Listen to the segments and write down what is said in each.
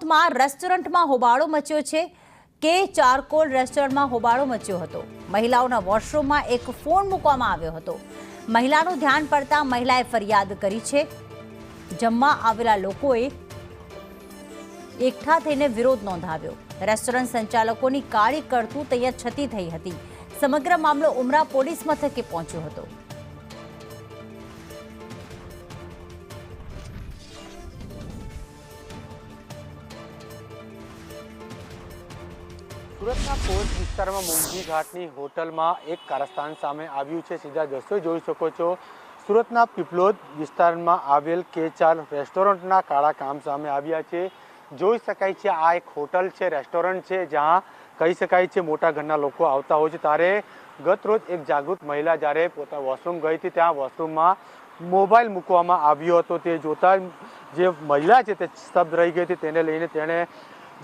સુરતમાં રેસ્ટોરન્ટમાં હોબાળો મચ્યો છે કે ચારકોલ રેસ્ટોરન્ટમાં હોબાળો મચ્યો હતો। મહિલાઓના વોશરૂમમાં એક ફોન મૂકવામાં આવ્યો હતો। મહિલાનું ધ્યાન પડતા મહિલાએ ફરિયાદ કરી છે। જમવા આવેલા લોકોએ એકઠા થઈને વિરોધ નોંધાવ્યો। રેસ્ટોરન્ટ સંચાલકોની કાળી કરતૂત અહીંયા છતી થઈ હતી। સમગ્ર મામલો ઉમરા પોલીસ મથકે પહોંચ્યો હતો। સુરતના પોર્ટ વિસ્તારમાં મોંઘી ઘાટની હોટલમાં એક કારસ્તાન સામે આવ્યું છે। સીધા દ્રશ્યો જોઈ શકો છો। સુરતના પીપલોદ વિસ્તારમાં આવેલ K4 રેસ્ટોરન્ટના કાળા કામ સામે આવ્યા છે। જોઈ શકાય છે આ એક હોટલ છે, રેસ્ટોરન્ટ છે, જ્યાં કહી શકાય છે મોટા ઘરના લોકો આવતા હોય છે। ત્યારે ગત રોજ એક જાગૃત મહિલા જ્યારે પોતાના વોશરૂમ ગઈ હતી, ત્યાં વોશરૂમમાં મોબાઈલ મૂકવામાં આવ્યો હતો। તે જોતા જે મહિલા છે તે સ્તબ્ધ રહી ગઈ હતી। તેને લઈને તેણે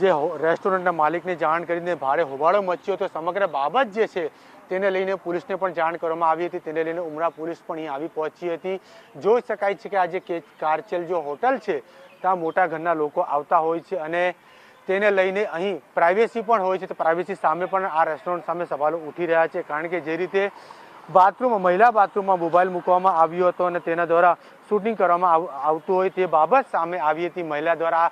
જે રેસ્ટોરન્ટના માલિકને જાણ કરીને ભારે હોબાળો મચ્યો હતો। સમગ્ર બાબત જે છે તેને લઈને પોલીસને પણ જાણ કરવામાં આવી હતી। તેને લઈને ઉમરા પોલીસ પણ અહીં આવી પહોંચી હતી। જોઈ શકાય છે કે આ જે કારચેલ જો હોટલ છે ત્યાં મોટા ઘરના લોકો આવતા હોય છે અને તેને લઈને અહીં પ્રાઇવેસી પણ હોય છે। તો પ્રાઇવેસી સામે પણ આ રેસ્ટોરન્ટ સામે સવાલો ઉઠી રહ્યા છે, કારણ કે જે રીતે મહિલા બાથરૂમમાં મોબાઈલ મૂકવામાં આવ્યો હતો અને તેના દ્વારા શૂટિંગ કરવામાં આવતું હોય તે બાબત સામે આવી હતી। મહિલા દ્વારા,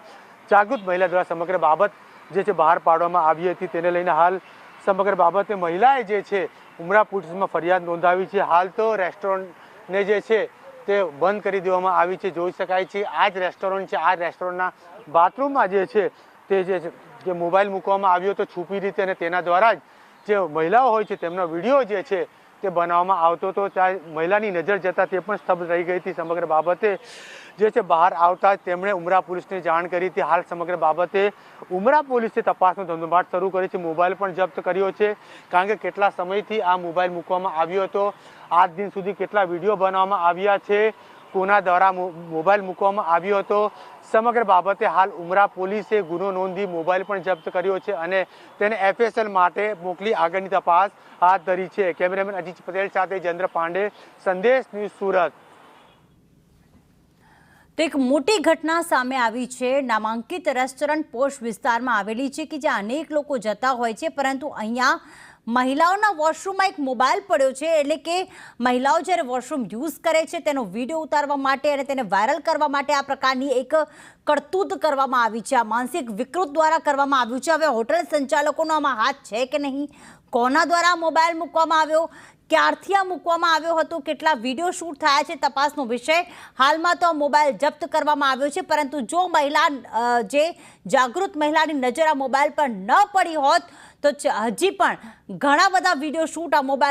જાગૃત મહિલા દ્વારા સમગ્ર બાબત જે છે બહાર પાડવામાં આવી હતી। તેને લઈને હાલ સમગ્ર બાબતે મહિલાએ જે છે ઉમરા પોલીસમાં ફરિયાદ નોંધાવી છે। હાલ તો રેસ્ટોરન્ટને જે છે તે બંધ કરી દેવામાં આવી છે। જોઈ શકાય છે આ જ રેસ્ટોરન્ટ છે, આ રેસ્ટોરન્ટના બાથરૂમમાં જે છે તે જે મોબાઈલ મૂકવામાં આવ્યો હતો છુપી રીતે, અને તેના દ્વારા જ જે મહિલાઓ હોય છે તેમનો વિડીયો જે છે તે બનાવવામાં આવતો હતો। ત્યાં મહિલાની નજર જતાં તે પણ સ્તબ્ધ રહી ગઈ હતી। સમગ્ર બાબતે જે છે બહાર આવતા તેમણે ઉમરા પોલીસને જાણ કરી હતી। હાલ સમગ્ર બાબતે ઉમરા પોલીસે તપાસનો ધમધમાટ શરૂ કરી છે। મોબાઈલ પણ જપ્ત કર્યો છે, કારણ કે કેટલા સમયથી આ મોબાઈલ મૂકવામાં આવ્યો હતો, આજ દિન સુધી કેટલા વિડીયો બનાવવામાં આવ્યા છે, કોના દ્વારા મોબાઈલ મૂકવામાં આવ્યો હતો, સમગ્ર બાબતે હાલ ઉમરા પોલીસે ગુનો નોંધી મોબાઈલ પણ જપ્ત કર્યો છે અને તેને FSL માટે મોકલી આગળની તપાસ હાથ ધરી છે। કેમેરામેન અજીત પટેલ સાથે જયેન્દ્ર પાંડે, સંદેશ ન્યૂઝ, સુરત। તો એક મોટી ઘટના સામે આવી છે। નામાંકિત રેસ્ટોરન્ટ પોશ વિસ્તારમાં આવેલી છે કે જ્યાં અનેક લોકો જતા હોય છે, પરંતુ અહીંયા મહિલાઓના વોશરૂમમાં એક મોબાઈલ પડ્યો છે। એટલે કે મહિલાઓ જ્યારે વોશરૂમ યુઝ કરે છે તેનો વિડીયો ઉતારવા માટે અને તેને વાયરલ કરવા માટે આ પ્રકારની એક કરતૂત કરવામાં આવી છે। આ માનસિક વિકૃત દ્વારા કરવામાં આવ્યું છે। હવે હોટલ સંચાલકોનો આમાં હાથ છે કે નહીં, કોના દ્વારા મોબાઈલ મૂકવામાં આવ્યો, ક્યારથી આ મૂકવામાં આવ્યો હતો, કેટલા વિડીયો શૂટ થયા છે, તપાસનો વિષય। હાલમાં તો આ મોબાઈલ જપ્ત કરવામાં આવ્યો છે, પરંતુ જો જે જાગૃત મહિલાની નજર આ મોબાઈલ પર ન પડી હોત તો હજી પણ ઘણા બધા વિડીયો શૂટ આ મોબાઈલ